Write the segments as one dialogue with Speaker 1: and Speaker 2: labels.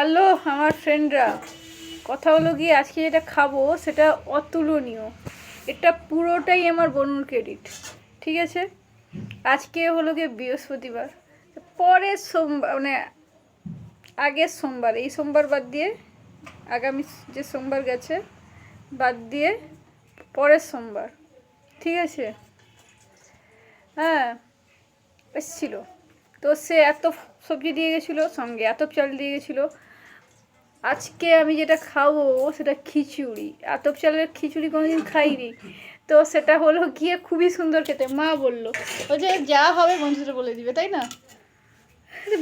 Speaker 1: Hello আমার ফ্রেন্ডরা, কথা হলো গিয়ে আজকে যেটা খাবো সেটা অতুলনীয়। এটা পুরোটাই আমার বনুর ক্রেডিট, ঠিক আছে? আজকে হলো গিয়ে বৃহস্পতিবার, পরের সোমবার মানে আগের সোমবার, এই সোমবার বাদ দিয়ে আগামী যে সোমবার গেছে বাদ দিয়ে পরের সোমবার, ঠিক আছে? হ্যাঁ, এসছিল। তো সে এত সবজি দিয়ে গেছিলো, সঙ্গে এত চাল দিয়ে গেছিলো। আজকে আমি যেটা খাবো সেটা খিচুড়ি। আতপ চালের খিচুড়ি কোনোদিন খাইনি, তো সেটা হলো গিয়ে খুবই সুন্দর খেতে। মা বললো ও যে যা হবে বন্ধুদের বলে দিবে, তাই না?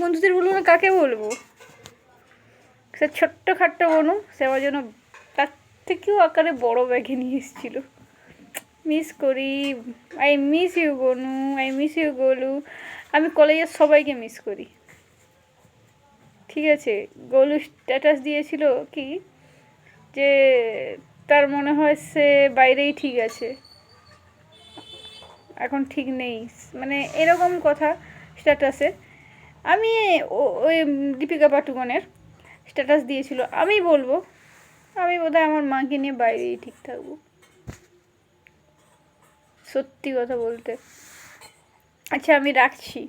Speaker 1: বন্ধুদের বলবো না, কাকে বলবো? সে ছোট্ট খাট্ট বনু, সে আমার জন্য তার থেকেও আকারে বড় ব্যাগে নিয়ে এসেছিলো। মিস করি, আই মিস ইউ বনু, আই মিস ইউ গোলু। আমি কলেজের সবাইকে মিস করি, ঠিক আছে? গোলু স্ট্যাটাস দিয়েছিল কি যে তার মনে হয় সে বাইরেই ঠিক আছে, এখন ঠিক নেই, মানে এরকম কথা স্ট্যাটাসে। আমি ওই দীপিকা পাটুকনের স্ট্যাটাস দিয়েছিল। আমি বলবো আমি বোধহয় আমার মাকে নিয়ে বাইরেই ঠিক থাকবো, সত্যি কথা বলতে। আচ্ছা আমি রাখছি,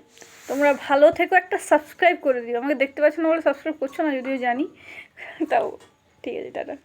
Speaker 1: তোমরা ভালো থেকো। একটা সাবস্ক্রাইব করে দিও, আমাকে দেখতে পাচ্ছ না বলে সাবস্ক্রাইব করছো না, যদিও জানি, তাও ঠিক আছে, টাটা।